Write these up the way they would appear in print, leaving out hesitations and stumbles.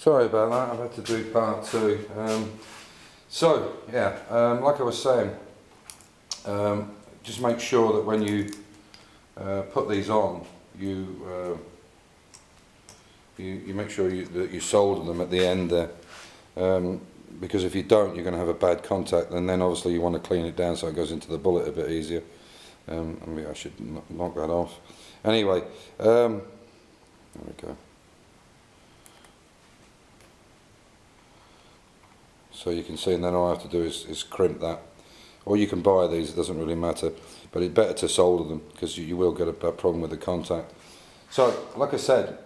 sorry about that, I've had to do part two. So yeah, like I was saying, just make sure that when you put these on, you make sure that you solder them at the end there, because if you don't, you're going to have a bad contact, and then obviously you want to clean it down so it goes into the bullet a bit easier. Maybe I should knock that off. Anyway, there we go. So you can see, and then all I have to do is crimp that. Or you can buy these, it doesn't really matter, but it's better to solder them because you will get a problem with the contact. So, like I said,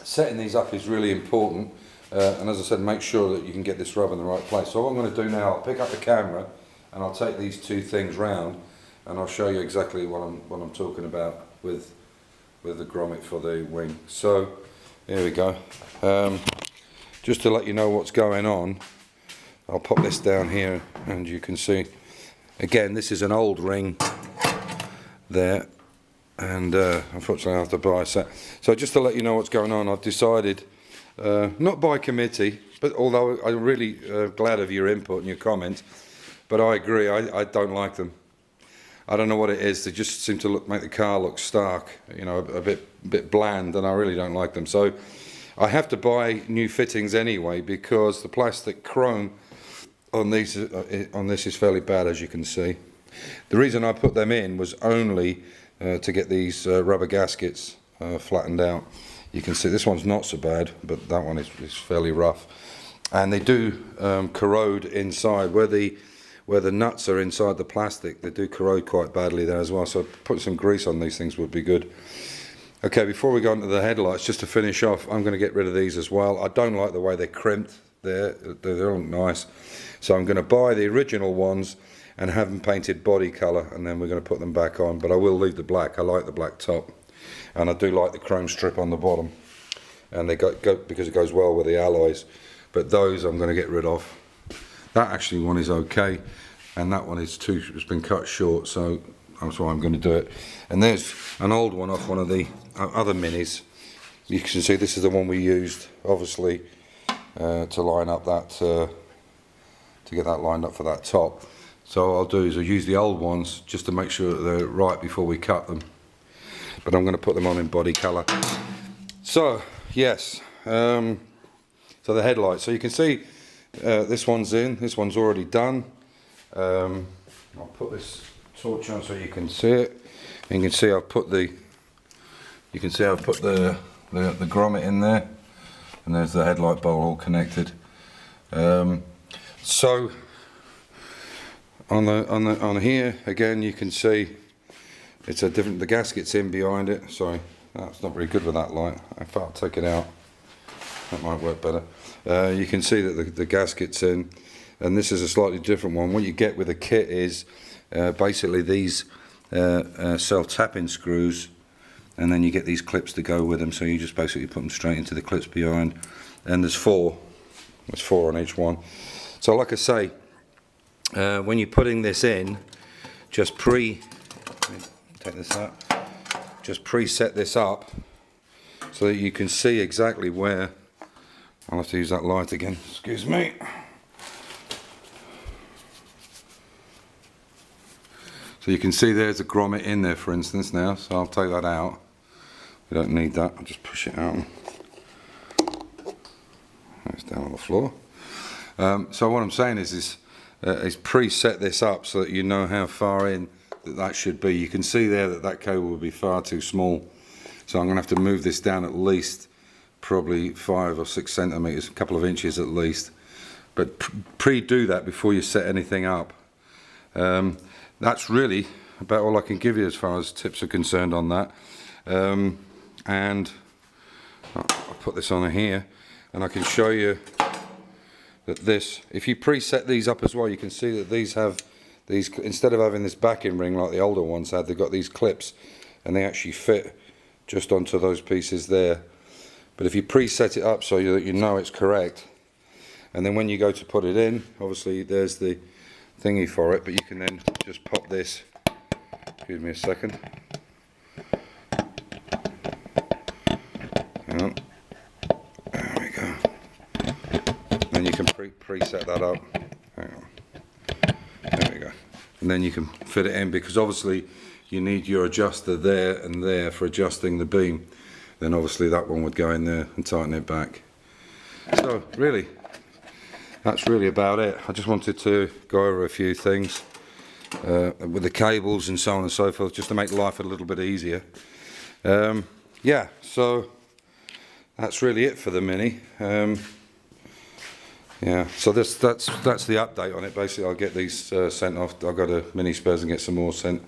setting these up is really important, and as I said, make sure that you can get this rubber in the right place. So what I'm going to do now, I'll pick up the camera and I'll take these two things round and I'll show you exactly what I'm talking about with the grommet for the wing. So here we go. Just to let you know what's going on, I'll pop this down here and you can see, again, this is an old ring there, and unfortunately I have to buy a set. So just to let you know what's going on, I've decided, not by committee, but although I'm really glad of your input and your comments, but I agree, I don't like them. I don't know what it is, they just seem to make the car look stark, you know, a bit bland, and I really don't like them. So I have to buy new fittings anyway, because the plastic chrome on this is fairly bad, as you can see. The reason I put them in was only to get these rubber gaskets flattened out. You can see this one's not so bad, but that one is fairly rough, and they do corrode inside where the nuts are inside the plastic. They do corrode quite badly there as well, so putting some grease on these things would be good. Okay, before we go into the headlights, just to finish off, I'm going to get rid of these as well. I don't like the way they're crimped there, they don't look nice. So I'm going to buy the original ones and have them painted body colour, and then we're going to put them back on. But I will leave the black, I like the black top. And I do like the chrome strip on the bottom. And they go because it goes well with the alloys. But those I'm going to get rid of. That actually one is okay. And that one is it's been cut short, so that's why I'm going to do it. And there's an old one off one of the other minis. You can see this is the one we used, obviously, to line up that, to get that lined up for that top. So what I'll do is I'll use the old ones just to make sure that they're right before we cut them. But I'm going to put them on in body colour. So, yes, so the headlights. So you can see this one's in, this one's already done. I'll put this torch on so you can see it. And you can see I've put the grommet in there, and there's the headlight bowl all connected. So on here again, you can see it's a different. The gasket's in behind it. Sorry, that's not very good with that light. In fact, I'll take it out. That might work better. You can see that the gasket's in, and this is a slightly different one. What you get with a kit is basically these self-tapping screws, and then you get these clips to go with them. So you just basically put them straight into the clips behind, and there's four on each one. So like I say, when you're putting this in, just take this out, just preset this up so that you can see exactly where. I'll have to use that light again, excuse me. So you can see there's a grommet in there, for instance, now, so I'll take that out. We don't need that, I'll just push it out. It's down on the floor. So what I'm saying is preset this up so that you know how far in that should be. You can see there that cable would be far too small. So I'm going to have to move this down at least probably 5 or 6 centimetres, a couple of inches at least. But pre-do that before you set anything up. That's really about all I can give you as far as tips are concerned on that. And I'll put this on here, and I can show you that this, if you preset these up as well, you can see that these have these, instead of having this backing ring like the older ones had, they've got these clips, and they actually fit just onto those pieces there. But if you preset it up so that you know it's correct, and then when you go to put it in, obviously there's the thingy for it, but you can then just pop this, excuse me a second, hang on, there we go, preset that up. Hang on. There we go. And then you can fit it in, because obviously you need your adjuster there and there for adjusting the beam. Then obviously that one would go in there and tighten it back. So really, that's really about it. I just wanted to go over a few things with the cables and so on and so forth, just to make life a little bit easier. Yeah, so that's really it for the Mini. Yeah, so that's the update on it. Basically, I'll get these sent off. I've got to mini spares and get some more sent,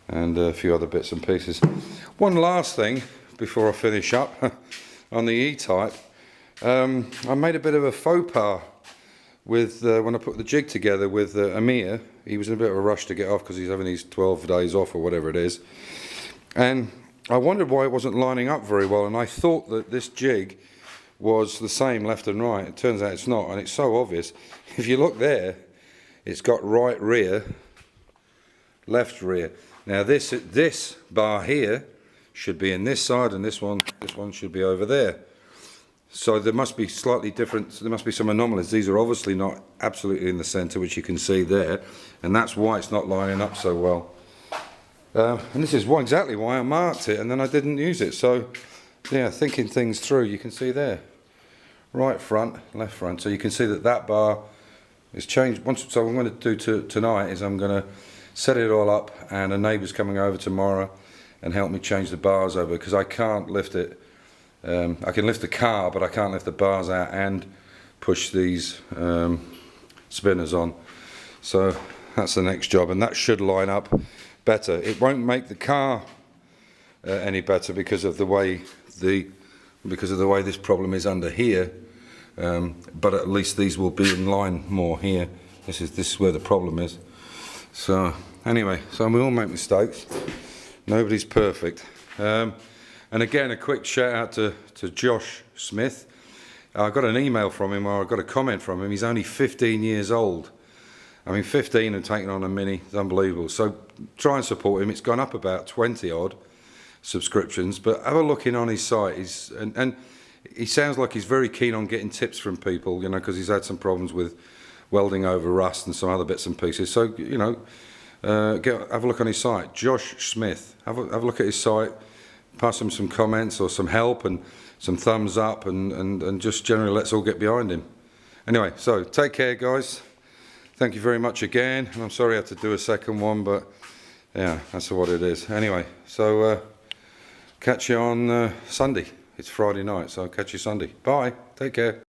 and a few other bits and pieces. One last thing before I finish up on the E-Type. I made a bit of a faux pas with when I put the jig together with Amir. He was in a bit of a rush to get off because he's having these 12 days off or whatever it is, and I wondered why it wasn't lining up very well, and I thought that this jig was the same left and right. It turns out it's not, and it's so obvious. If you look there, it's got right rear, left rear. Now this bar here should be in this side, and this one should be over there. So there must be slightly different, there must be some anomalies. These are obviously not absolutely in the center, which you can see there, and that's why it's not lining up so well. And this is exactly why I marked it and then I didn't use it. So yeah, thinking things through, you can see there, right front, left front. So you can see that bar is changed. So what I'm going to do tonight is I'm going to set it all up, and a neighbour's coming over tomorrow and help me change the bars over, because I can't lift it. I can lift the car, but I can't lift the bars out and push these spinners on. So that's the next job, and that should line up better. It won't make the car any better because of the way this problem is under here, but at least these will be in line more here. This is where the problem is. So anyway, so we all make mistakes. Nobody's perfect. And again, a quick shout out to Josh Smith. I got an email from him, or I got a comment from him. He's only 15 years old. I mean, 15 and taking on a Mini is unbelievable. So try and support him. It's gone up about 20 odd subscriptions, but have a look in on his site. And he sounds like he's very keen on getting tips from people, you know, because he's had some problems with welding over rust and some other bits and pieces. So, you know, have a look on his site, Josh Smith. Have a look at his site, pass him some comments or some help and some thumbs up, and just generally let's all get behind him. Anyway, so take care, guys. Thank you very much again, and I'm sorry I had to do a second one, but yeah, that's what it is. Anyway, so catch you on Sunday. It's Friday night, so I'll catch you Sunday. Bye. Take care.